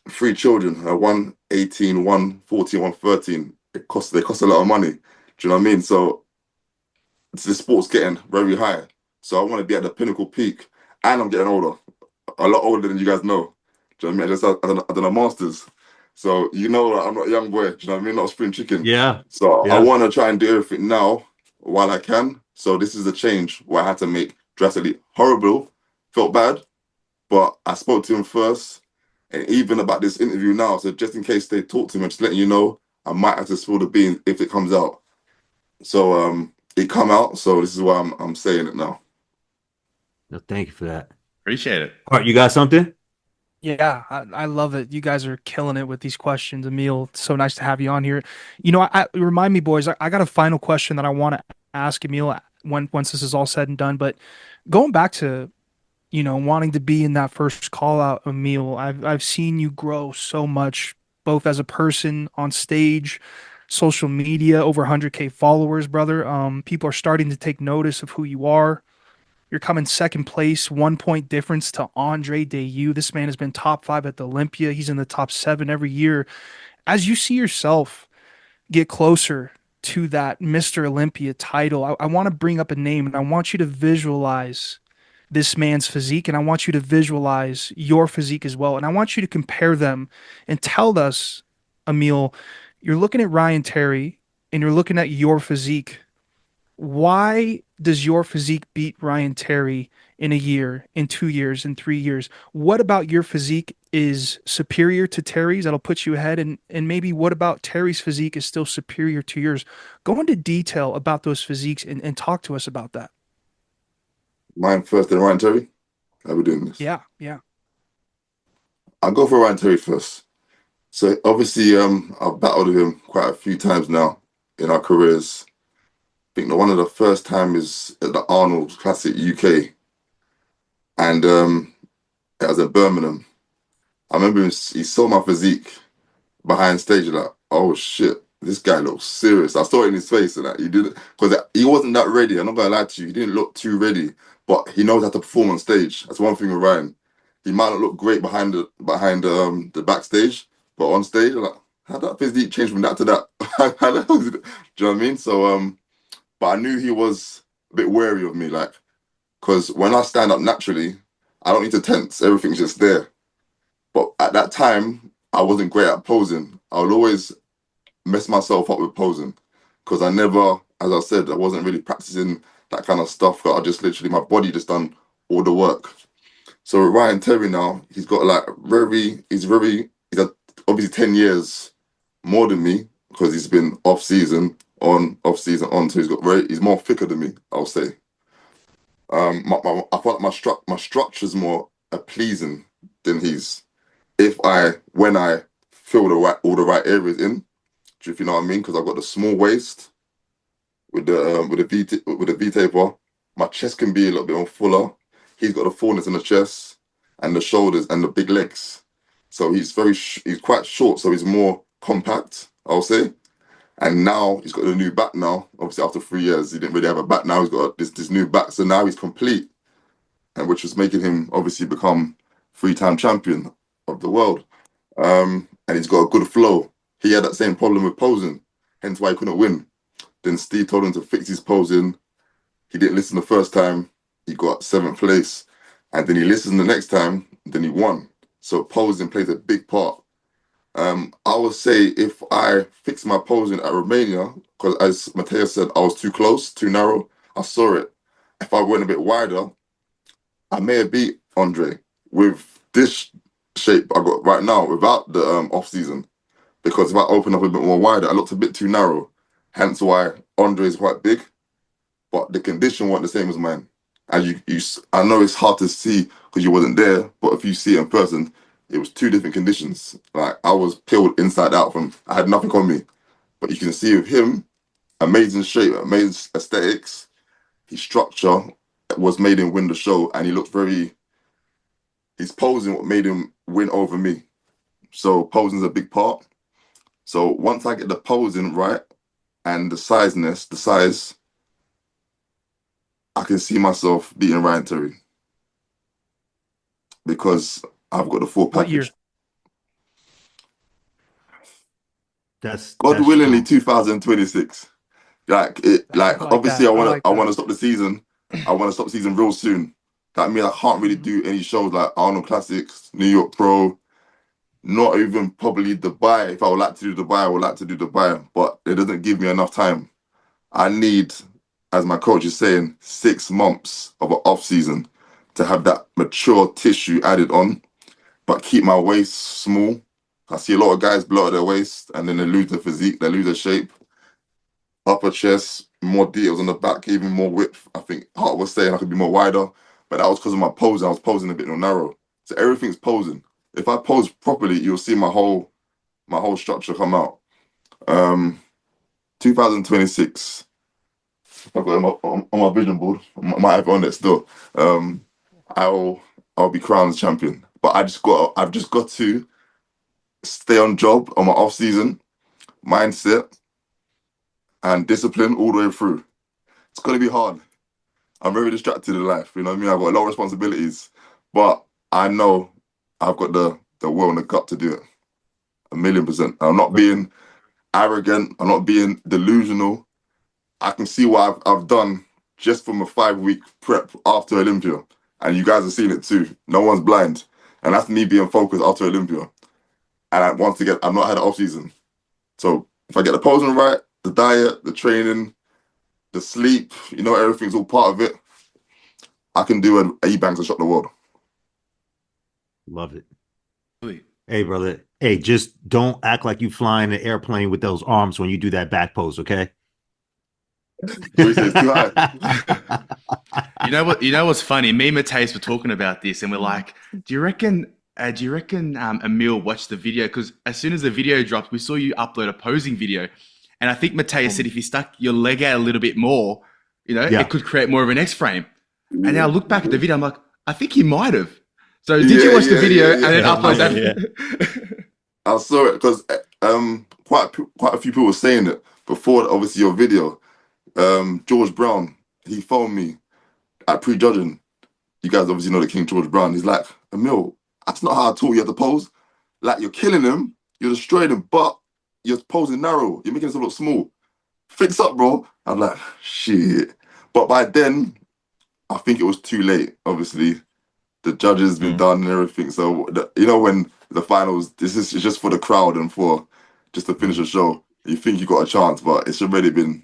3 children. One 18, one 14, one 13. They cost a lot of money. Do you know what I mean? So the sport's getting very high. So I want to be at the pinnacle peak, and I'm getting older, a lot older than you guys know. Do you know what I mean? I done a masters, so you know like, I'm not a young boy. Do you know what I mean? Not a spring chicken. Yeah. So I Yeah. want to try and do everything now while I can. So this is a change where I had to make drastically horrible. Felt bad, but I spoke to him first, and even about this interview now. So just in case they talk to him, I'm just letting you know, I might have to spill the beans if it comes out. So it come out. So this is why I'm saying it now. No, thank you for that. Appreciate it. All right, you got something? Yeah, I love it. You guys are killing it with these questions, Emil. It's so nice to have you on here. You know, remind me, boys. I got a final question that I want to ask Emil once this is all said and done. But going back to, wanting to be in that first call out, Emil, I've seen you grow so much, both as a person on stage, social media, over 100K followers, brother. People are starting to take notice of who you are. You're coming second place, 1 point difference to Andre Dayu. This man has been top 5 at the Olympia. He's in the top 7 every year. As you see yourself get closer to that Mr. Olympia title, I want to bring up a name, and I want you to visualize this man's physique, and I want you to visualize your physique as well. And I want you to compare them and tell us, Emil, you're looking at Ryan Terry and you're looking at your physique. Why does your physique beat Ryan Terry in a year, in 2 years, in 3 years? What about your physique is superior to Terry's that'll put you ahead? And maybe what about Terry's physique is still superior to yours? Go into detail about those physiques and talk to us about that. Mine first, then Ryan Terry. How we doing this? Yeah, yeah. I'll go for Ryan Terry first. So obviously, I've battled with him quite a few times now in our careers. I think that one of the first time is at the Arnold Classic UK, and it was at Birmingham. I remember he saw my physique behind stage, like, oh shit, this guy looks serious. I saw it in his face, and that he didn't, because he wasn't that ready. I'm not gonna lie to you, he didn't look too ready, but he knows how to perform on stage. That's one thing with Ryan. He might not look great behind the backstage, but on stage, like, how that physique change from that to that? How the hell did it? Do you know what I mean? So but I knew he was a bit wary of me, like, because when I stand up naturally, I don't need to tense. Everything's just there. But at that time, I wasn't great at posing. I would always mess myself up with posing because I never, as I said, I wasn't really practicing that kind of stuff. I just literally, my body just done all the work. So with Ryan Terry now, he's got like he's obviously 10 years more than me because he's been off season on. So he's more thicker than me, I'll say. I thought my structure's more pleasing than his. When I fill all the right areas in, if you know what I mean, because I've got the small waist with the V taper. My chest can be a little bit more fuller. He's got the fullness in the chest and the shoulders and the big legs. So he's quite short, so he's more compact, I'll say. And now he's got a new back now. Obviously, after 3 years, he didn't really have a back. Now he's got this new back. So now he's complete, and which was making him obviously become 3-time champion of the world. And he's got a good flow. He had that same problem with posing, hence why he couldn't win. Then Steve told him to fix his posing. He didn't listen the first time. He got 7th place. And then he listened the next time, then he won. So posing plays a big part. I would say if I fixed my posing at Romania, because as Mateo said, I was too close, too narrow. I saw it. If I went a bit wider, I may have beat Andre with this shape I got right now without the off season. Because if I open up a bit more wider, I looked a bit too narrow. Hence why Andre is quite big, but the condition wasn't the same as mine. And I know it's hard to see because you wasn't there, but if you see it in person, it was 2 different conditions. Like I was peeled inside out I had nothing on me. But you can see with him, amazing shape, amazing aesthetics. His structure was made him win the show, and he looked his posing what made him win over me. So posing's a big part. So once I get the posing right and the size, I can see myself beating Ryan Terry because I've got the full What year? package. That's God willingly, strong. 2026. Like obviously, that. I like I that. want to stop the season. I want to stop the season real soon. That means I can't really do any shows like Arnold Classics, New York Pro, not even probably Dubai. If I would like to do Dubai, I would like to do Dubai, but it doesn't give me enough time. I need, as my coach is saying, 6 months of an off season to have that mature tissue added on, but keep my waist small. I see a lot of guys blow out their waist and then they lose their physique, they lose their shape. Upper chest, more details on the back, even more width. I think Hart was saying I could be more wider, but that was because of my posing. I was posing a bit more narrow. So everything's posing. If I pose properly, you'll see my whole structure come out. 2026. I've got it on my vision board. I might have it on it still. I'll be crowned champion. But I've just got to stay on job on my off season, mindset, and discipline all the way through. It's gonna be hard. I'm very distracted in life. You know what I mean? I've got a lot of responsibilities, but I know I've got the will and the gut to do it. 1,000,000%. I'm not being arrogant. I'm not being delusional. I can see what I've done just from a 5-week prep after Olympia, and you guys have seen it too. No one's blind, and that's me being focused after Olympia. And once again, I've not had an off season, so if I get the posing right, the diet, the training, the sleep, everything's all part of it, I can do an E-Banks and shock the world. Love it. Really? Hey, brother. Hey, just don't act like you flying an airplane with those arms when you do that back pose, okay? It's too high. You know what's funny? Me and Mateus were talking about this, and we're like, do you reckon Emil watched the video? Because as soon as the video dropped, we saw you upload a posing video, and I think Mateus said if you stuck your leg out a little bit more, it could create more of an X-frame. And now I look back at the video, I'm like, I think he might have. So did you watch the video and then upload that? Yeah. I saw it because quite a few people were saying it before, obviously, your video. George Brown, he phoned me at pre-judging. You guys obviously know the King George Brown. He's like, Emil, that's not how I taught you how to pose. Like, you're killing him, you're destroying him, but you're posing narrow. You're making yourself look small. Fix up, bro. I'm like, shit. But by then, I think it was too late, obviously. The judges been done and everything. So, when the finals, this is just for the crowd and for just to finish the show. You think you got a chance, but it's already been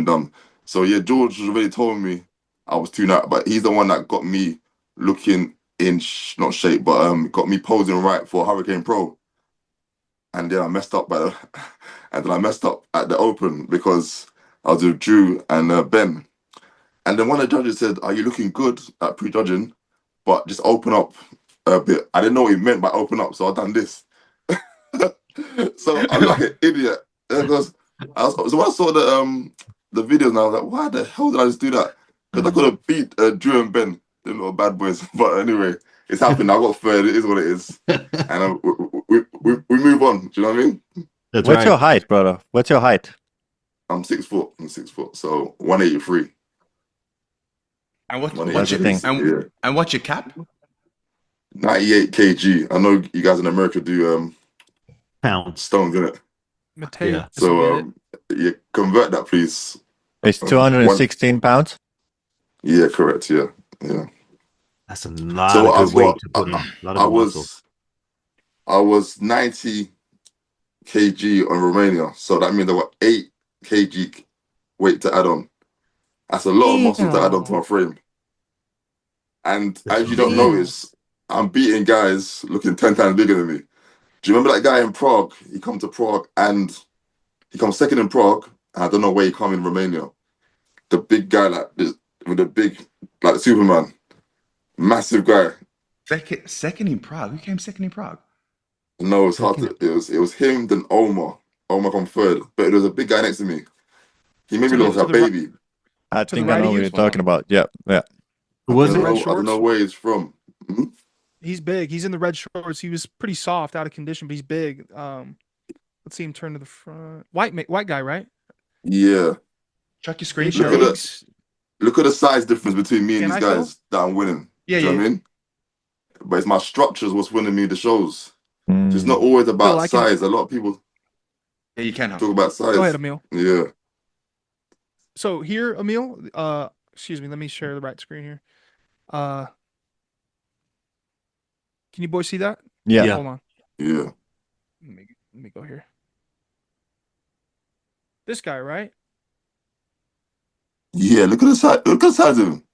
done. So, yeah, George has already told me I was too narrow, but he's the one that got me looking in, not shape, but got me posing right for Hurricane Pro. And then I messed up at the Open because I was with Drew and Ben. And then one of the judges said, "Are you looking good at pre-judging? But just open up a bit." I didn't know what he meant by open up, so I done this. So I'm like an idiot. Because so when I saw the videos, and I was like, "Why the hell did I just do that?" Because I could have beat Drew and Ben, the little bad boys. But anyway, it's happened. I got third. It is what it is, and we move on. Do you know what I mean? That's What's right. your height, brother? What's your height? I'm 6 foot. So 183. And what's your thing? And what's your cap? 98 kg. I know you guys in America do Pounds. stones, innit? Mateus, Yeah. So convert that, please. It's 216 pounds. Yeah, correct. Yeah. That's a lot So of I've good weight got. to put on. A lot I of good muscle. was 90 kg on Romania, so that means I got 8 kg weight to add on. That's a lot of muscle to add on to my frame. And as you don't notice, I'm beating guys looking 10 times bigger than me. Do you remember that guy in Prague? He come to Prague and he comes second in Prague. And I don't know where he come in Romania. The big guy like this, with the big, like Superman, massive guy. Second in Prague. Who came second in Prague? No, it's hard to. It was him then Omar. Omar come third, but there was a big guy next to me. He made me look like a baby. I think I know what you're talking about. Yeah. Who was I it? don't know where he's from. Hmm? He's big. He's in the red shorts. He was pretty soft, out of condition, but he's big. Let's see him turn to the front. White guy, right? Yeah. Check your screen Big Look share. at the legs. look at the size difference between me and Can these I show? guys that I'm winning. Yeah, Do you know yeah. what I mean? But it's my structures what's winning me the shows. So it's Mm. not always Phil, about I can. size. A lot of people Yeah, you can. Huh? talk about size. Go ahead, Emil. Yeah. So here, Emil. Excuse me. Let me share the right screen here. Can you boys see that? Yeah. Yeah. Hold on. Yeah. Let me go here. This guy, right? Yeah. Look at the size. Look at the size of him.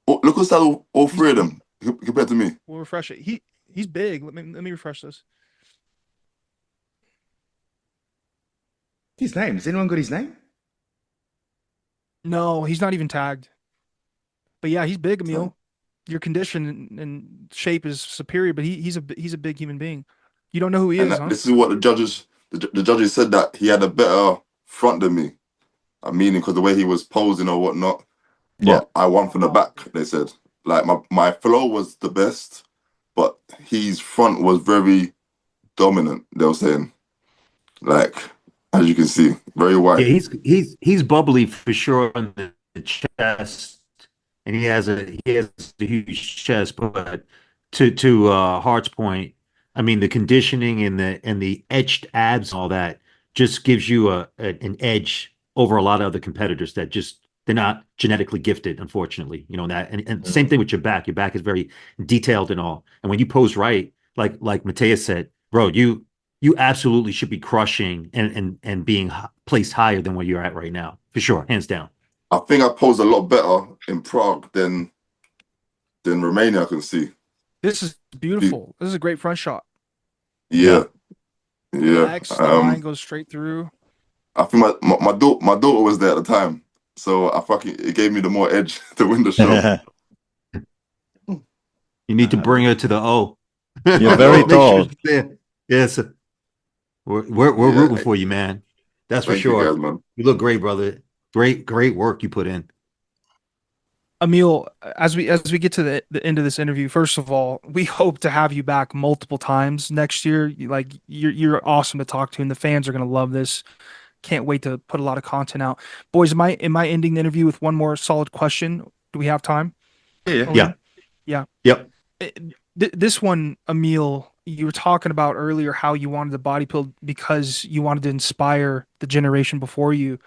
Oh, look at the size of all three of them compared to me. We'll refresh it. He's big. Let me refresh this. His name. Has anyone got his name? No, he's not even tagged. But yeah, he's big, Emil. Your condition and shape is superior, but he's a big human being. You don't know who he And is, huh? this is what the judges said, that he had a better front than me. I mean, because the way he was posing or whatnot. But Yeah. I won from the back, they said. Like my flow was the best, but his front was very dominant, they were saying. Like, as you can see, very Yeah, wide. he's bubbly for sure on the chest, and he has a huge chest. But to Hart's point, I mean the conditioning and the etched abs and all that just gives you an edge over a lot of other competitors that just they're not genetically gifted, unfortunately. You know that, and same thing with your back. Your back is very detailed and all. And when you pose right, like Mateus said, bro, you absolutely should be crushing and being placed higher than where you're at right now, for sure, hands down. I think I posed a lot better in Prague than Romania, I can see. This is beautiful. This is a great front shot. Yeah. Yeah. X, the line goes straight through. I think my daughter was there at the time. So it gave me the more edge to win the show. You need to bring her to the O. You're very Make sure tall. she's there. Yes, we're Yeah. rooting for you, man. That's for Thank you sure. guys, man. You look great, brother. Great work you put in. Emil, as we get to the end of this interview, first of all, we hope to have you back multiple times next year. You're awesome to talk to, and the fans are gonna love this. Can't wait to put a lot of content out. Boys, am I ending the interview with one more solid question? Do we have time? Yeah. Yeah. Yeah. Yep. This one, Emil, you were talking about earlier how you wanted the bodybuild because you wanted to inspire the generation before you.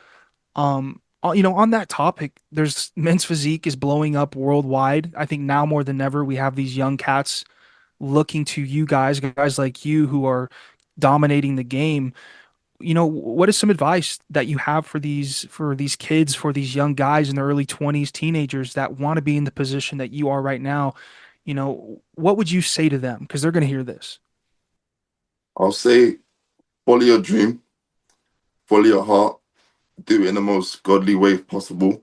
On that topic, there's men's physique is blowing up worldwide. I think now more than ever, we have these young cats looking to you guys like you who are dominating the game. What is some advice that you have for these kids, for these young guys in their early 20s, teenagers that want to be in the position that you are right now? What would you say to them? Because they're going to hear this. I'll say, follow your dream, follow your heart, do it in the most godly way possible.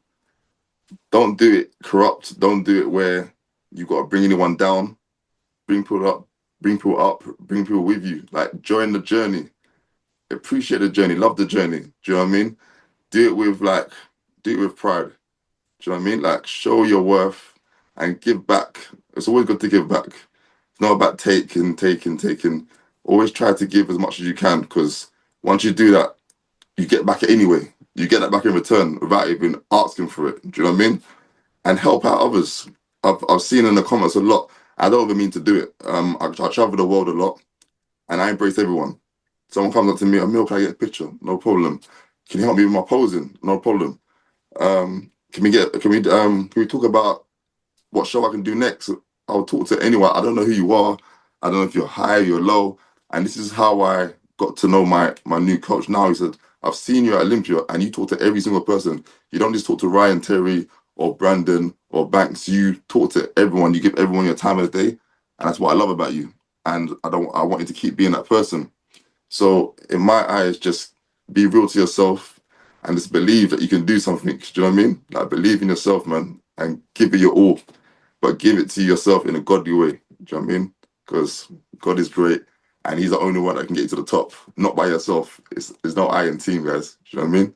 Don't do it corrupt. Don't do it where you got to bring anyone down. Bring people up, bring people with you. Like, join the journey. Appreciate the journey, love the journey. Do you know what I mean? Do it with pride. Do you know what I mean? Like, show your worth and give back. It's always good to give back. It's not about taking. Always try to give as much as you can, because once you do that, you get back anyway. You get that back in return without even asking for it. Do you know what I mean? And help out others. I've seen in the comments a lot. I don't even mean to do it. I travel the world a lot, and I embrace everyone. Someone comes up to me, Emil, can I get a picture? No problem. Can you help me with my posing? No problem. Can we talk about what show I can do next? I'll talk to anyone. I don't know who you are. I don't know if you're high, you're low. And this is how I got to know my new coach now. He said, I've seen you at Olympia and you talk to every single person. You don't just talk to Ryan, Terry, or Brandon, or Banks. You talk to everyone. You give everyone your time of the day. And that's what I love about you. And I want you to keep being that person. So in my eyes, just be real to yourself and just believe that you can do something. Do you know what I mean? Like, believe in yourself, man, and give it your all. But give it to yourself in a godly way. Do you know what I mean? Because God is great, and He's the only one that can get you to the top. Not by yourself. It's no I in team, guys. Do you know what I mean?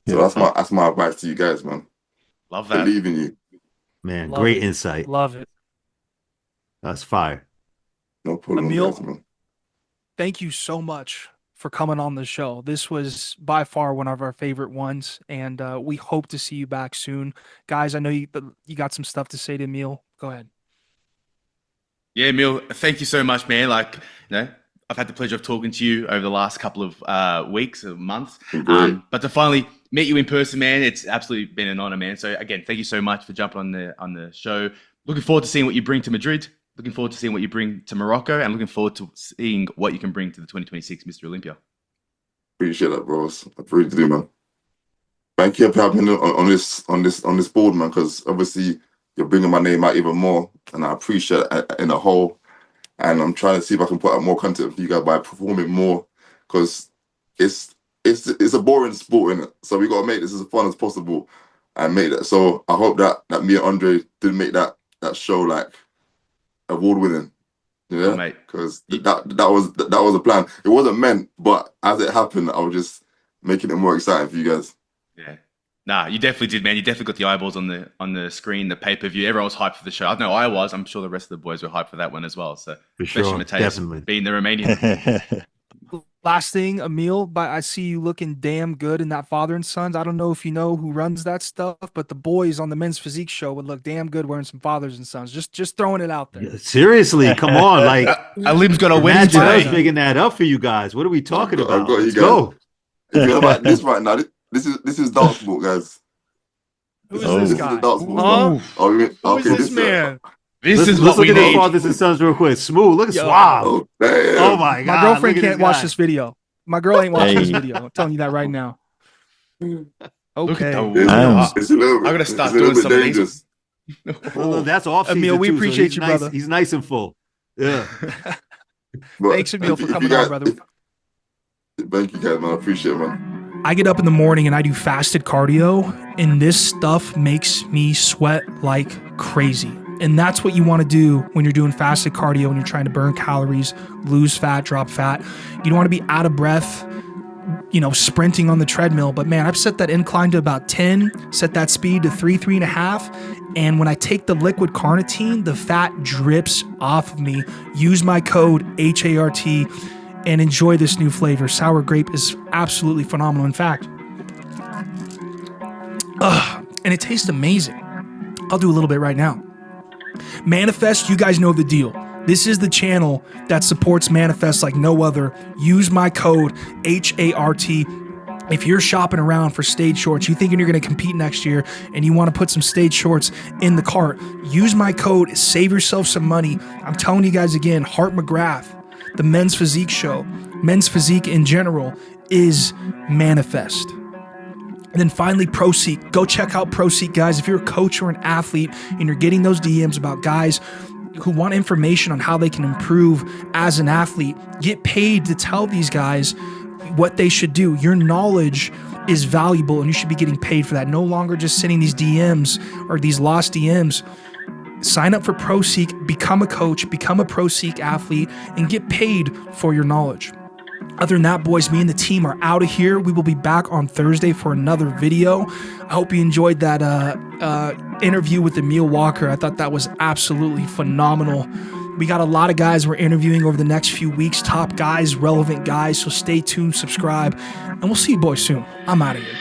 So that's my advice to you guys, man. Love that. Believe in you. Man, Love great it. insight. Love it. That's fire. No problem, Emil, guys, man. thank you so much for coming on the show. This was by far one of our favorite ones, and we hope to see you back soon. Guys, I know you got some stuff to say to Emil. Go ahead. Yeah, Emil, thank you so much, man. Like, I've had the pleasure of talking to you over the last couple of weeks or months. But to finally meet you in person, man, it's absolutely been an honor, man. So again, thank you so much for jumping on the show. Looking forward to seeing what you bring to Madrid. Looking forward to seeing what you bring to Morocco, and looking forward to seeing what you can bring to the 2026 Mr. Olympia. Appreciate that, bros. I really do, man. Thank you for having me on this board, man, because obviously you're bringing my name out even more, and I appreciate it in a whole. And I'm trying to see if I can put out more content for you guys by performing more, because it's a boring sport, innit? So we got to make this as fun as possible and make that. So I hope that me and Andre did make that show like award winning. Yeah, because that was the plan. It wasn't meant, but as it happened, I was just making it more exciting for you guys. Yeah, nah, you definitely did, man. You definitely got the eyeballs on the screen, the pay-per-view. Everyone was hyped for the show. I know I was. I'm sure the rest of the boys were hyped for that one as well. So for sure, Mateus definitely being the Romanian. Last thing, Emil, but I see you looking damn good in that Father and Sons. I don't know if you know who runs that stuff, but the boys on the Men's Physique show would look damn good wearing some Fathers and Sons. Just throwing it out there. Yeah, seriously, come on, like Alim's got a win imagine us today. making that up for you guys. What are we talking about? Let's guys. go. If you're about this right now, this is dance sport, guys. Who is this guy? Who is this man? This is let's what we look at need. the Fathers and Sons real quick. Smooth. Look at Suave. Oh, damn. Oh my god. My girlfriend look at can't watch guy. this video. My girl ain't watching this Hey. video. I'm telling you that right now. Look Okay. at the It's a little bit, I'm gonna start it's a little doing bit some of these. dangerous. Well, that's off season. Emil, we too, so appreciate he's you, nice, brother. He's nice and full. Yeah. But Thanks, Emil, for if you coming guys- on, brother. Thank you, guys, man. I appreciate it, man. I get up in the morning and I do fasted cardio, and this stuff makes me sweat like crazy. And that's what you want to do when you're doing fasted cardio and you're trying to burn calories, lose fat, drop fat. You don't want to be out of breath, sprinting on the treadmill. But man, I've set that incline to about 10, set that speed to 3.5. And when I take the liquid carnitine, the fat drips off of me. Use my code HART and enjoy this new flavor. Sour grape is absolutely phenomenal. In fact, and it tastes amazing. I'll do a little bit right now. Manifest, you guys know the deal. This is the channel that supports Manifest like no other. Use my code HART. If you're shopping around for stage shorts, you thinking you're going to compete next year and you want to put some stage shorts in the cart, use my code, save yourself some money. I'm telling you guys again, Hart McGrath, the Men's Physique show, Men's Physique in general is Manifest. And then finally, ProSeek. Go check out ProSeek, guys. If you're a coach or an athlete and you're getting those DMs about guys who want information on how they can improve as an athlete, get paid to tell these guys what they should do. Your knowledge is valuable and you should be getting paid for that. No longer just sending these DMs or these lost DMs. Sign up for ProSeek, become a coach, become a ProSeek athlete, and get paid for your knowledge. Other than that, boys, me and the team are out of here. We will be back on Thursday for another video. I hope you enjoyed that interview with Emil Walker. I thought that was absolutely phenomenal. We got a lot of guys we're interviewing over the next few weeks, top guys, relevant guys, so stay tuned, subscribe, and we'll see you boys soon. I'm out of here.